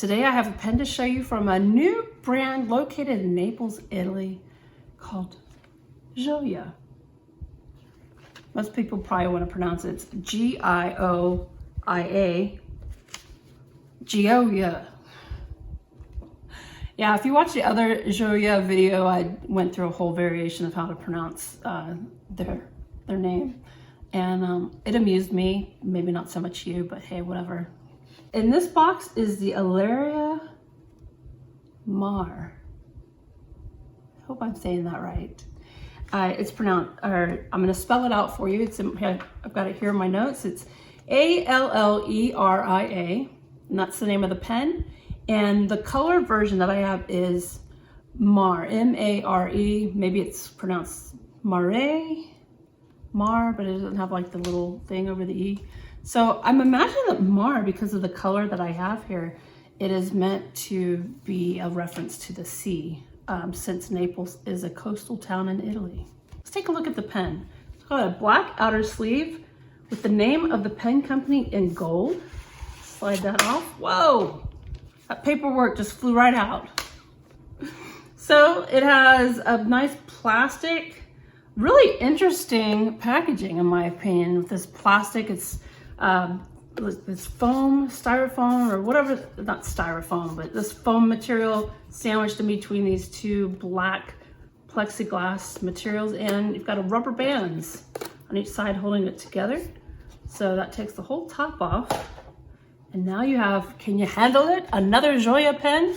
Today I have a pen to show you from a new brand located in Naples, Italy called Gioia. Most people probably want to pronounce it G-I-O-I-A. Gioia. Yeah, if you watch the other Gioia video, I went through a whole variation of how to pronounce their name. And it amused me, maybe not so much you, but hey, whatever. In this box is the Alleria Mare. I hope I'm saying that right. It's pronounced, or I'm gonna spell it out for you. I've got it here in my notes. It's A-L-L-E-R-I-A, and that's the name of the pen. And the color version that I have is Mare, M-A-R-E. Maybe it's pronounced Mare, but it doesn't have like the little thing over the E. So I'm imagining that Mare, because of the color that I have here, it is meant to be a reference to the sea, since Naples is a coastal town in Italy. Let's take a look at the pen. It's got a black outer sleeve with the name of the pen company in gold. Slide that off. Whoa! That paperwork just flew right out. So it has a nice plastic, really interesting packaging in my opinion. With this plastic, it's this foam, styrofoam, or whatever, not styrofoam, but this foam material sandwiched in between these two black plexiglass materials, and you've got a rubber bands on each side holding it together. So that takes the whole top off. And now you have, can you handle it? Another Gioia pen?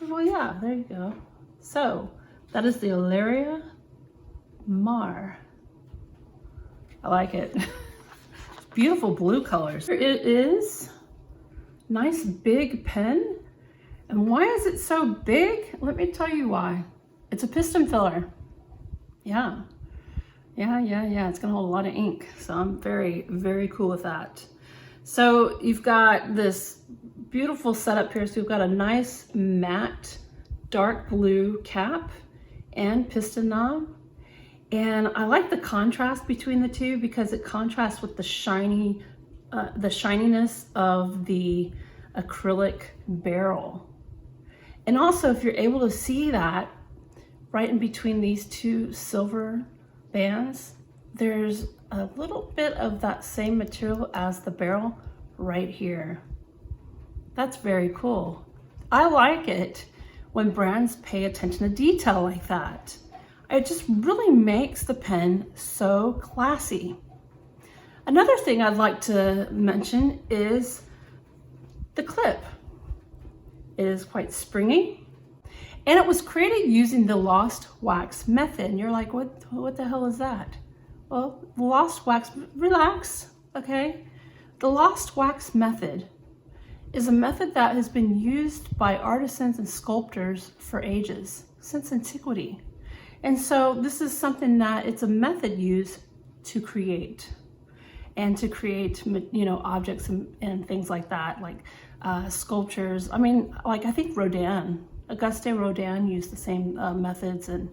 Well, yeah, there you go. So that is the Alleria Mare. I like it. Beautiful blue colors. Here it is. Nice big pen. And why is it so big? Let me tell you why. It's a piston filler. Yeah. It's gonna hold a lot of ink. So I'm very, very cool with that. So you've got this beautiful setup here. So you've got a nice matte dark blue cap and piston knob. And I like the contrast between the two because it contrasts with the shininess of the acrylic barrel. And also, if you're able to see that right in between these two silver bands, there's a little bit of that same material as the barrel right here. That's very cool. I like it when brands pay attention to detail like that. It just really makes the pen so classy. Another thing I'd like to mention is the clip. It is quite springy, and it was created using the lost wax method. And you're like, what the hell is that? Well, the lost wax, relax, okay? The lost wax method is a method that has been used by artisans and sculptors for ages, since antiquity. And so this is something that it's a method used to create objects and things like that, like sculptures. I mean, like I think Auguste Rodin used the same methods. And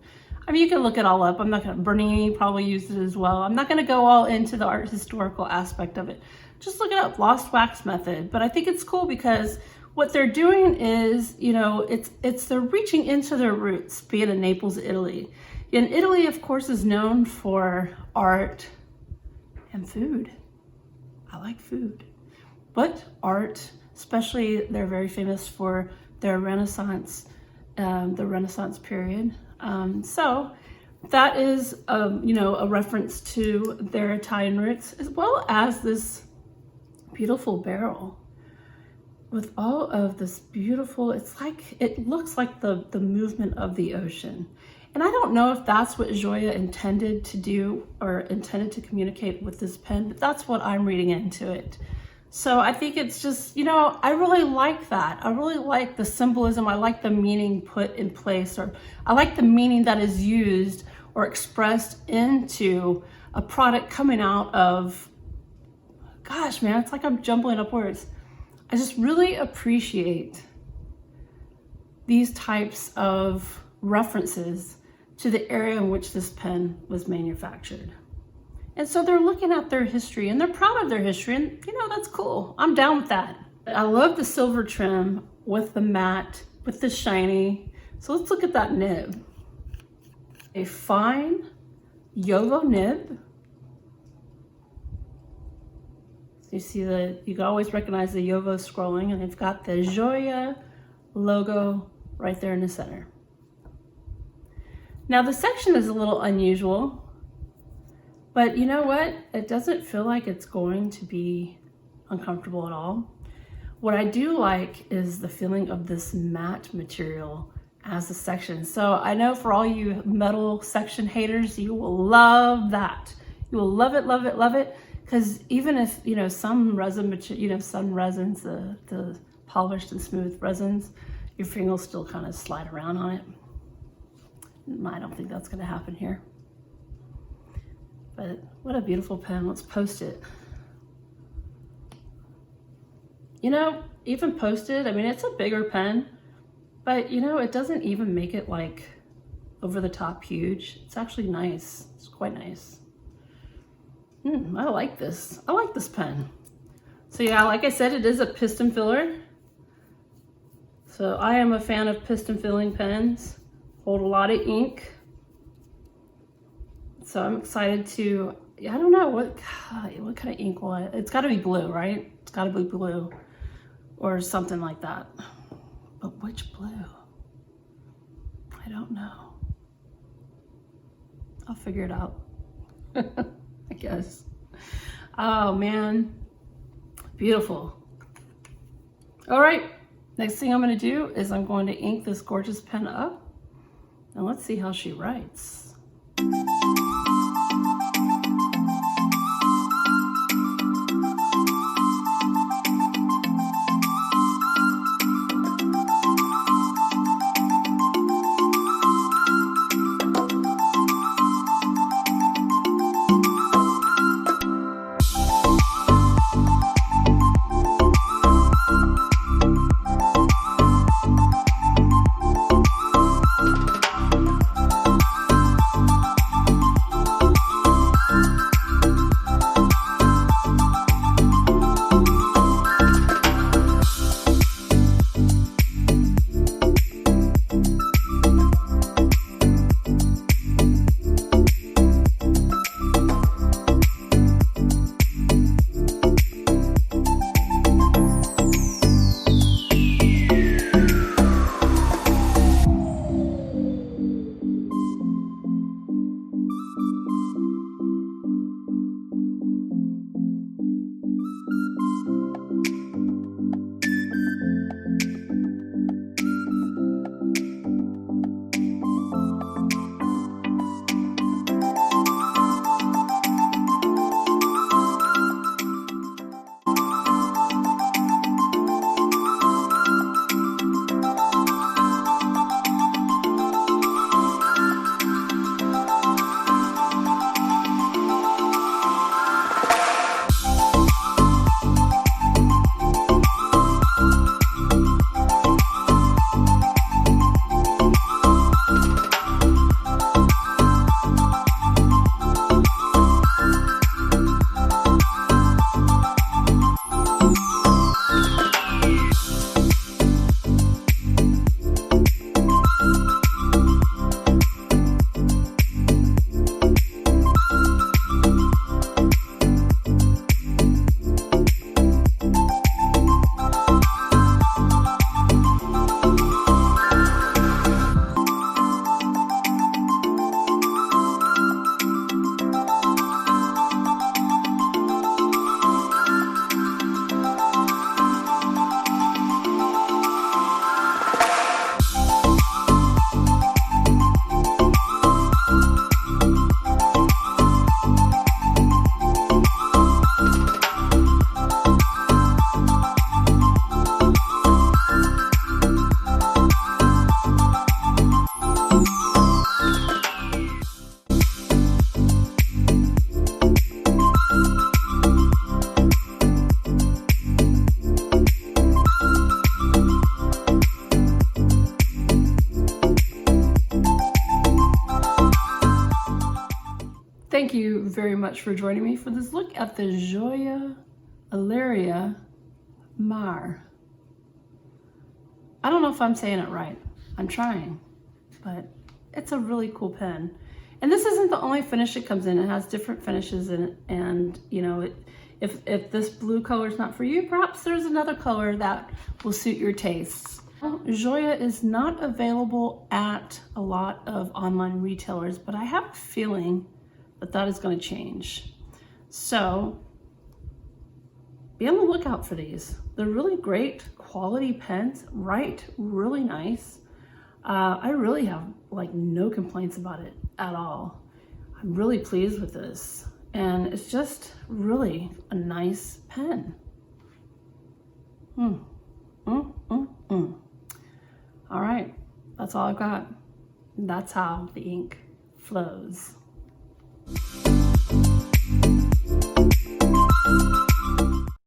I mean, you can look it all up. Bernini probably used it as well. I'm not gonna go all into the art historical aspect of it. Just look it up, lost wax method. But I think it's cool because what they're doing is, they're reaching into their roots, being in Naples, Italy. And Italy, of course, is known for art and food. I like food. But art, especially, they're very famous for their Renaissance, the Renaissance period. So that is, a reference to their Italian roots, as well as this beautiful barrel. With all of this beautiful, it looks like the movement of the ocean. And I don't know if that's what Gioia intended to do or intended to communicate with this pen, but that's what I'm reading into it. So I think it's just, I really like that. I really like the symbolism. I like the meaning put in place, or I like the meaning that is used or expressed into a product coming out of, gosh, man, it's like I'm jumbling up words. I just really appreciate these types of references to the area in which this pen was manufactured. And so they're looking at their history and they're proud of their history, and that's cool. I'm down with that. I love the silver trim with the matte, with the shiny. So let's look at that nib. A fine Yovo nib. So you see you can always recognize the Yovo scrolling, and it's got the Gioia logo right there in the center. Now the section is a little unusual, but you know what? It doesn't feel like it's going to be uncomfortable at all. What I do like is the feeling of this matte material as a section. So I know for all you metal section haters, you will love that. You will love it, love it, love it. Because even if, you know, some resin material, you know, some resins, the polished and smooth resins, your finger will still kind of slide around on it. I don't think that's going to happen here. But what a beautiful pen. Let's post it. You know, even posted, I mean, it's a bigger pen, but you know, it doesn't even make it like over the top huge. It's actually nice. It's quite nice. I like this. I like this pen. So yeah, like I said, it is a piston filler. So I am a fan of piston filling pens. Hold a lot of ink. So I'm excited to, I don't know, what kind of ink will it's gotta be blue, right? It's gotta be blue or something like that. But which blue? I don't know. I'll figure it out. I guess. Oh man, beautiful. All right, next thing I'm gonna do is I'm going to ink this gorgeous pen up, and let's see how she writes. Thank you very much for joining me for this look at the Gioia Alleria Mare. I don't know if I'm saying it right. I'm trying, but it's a really cool pen. And this isn't the only finish it comes in. It has different finishes in it. And you know, if this blue color is not for you, perhaps there's another color that will suit your tastes. Gioia is not available at a lot of online retailers, but I have a feeling that that is going to change. So be on the lookout for these. They're really great quality pens, write really nice. I really have like no complaints about it at all. I'm really pleased with this, and it's just really a nice pen. All right, that's all I've got. That's how the ink flows.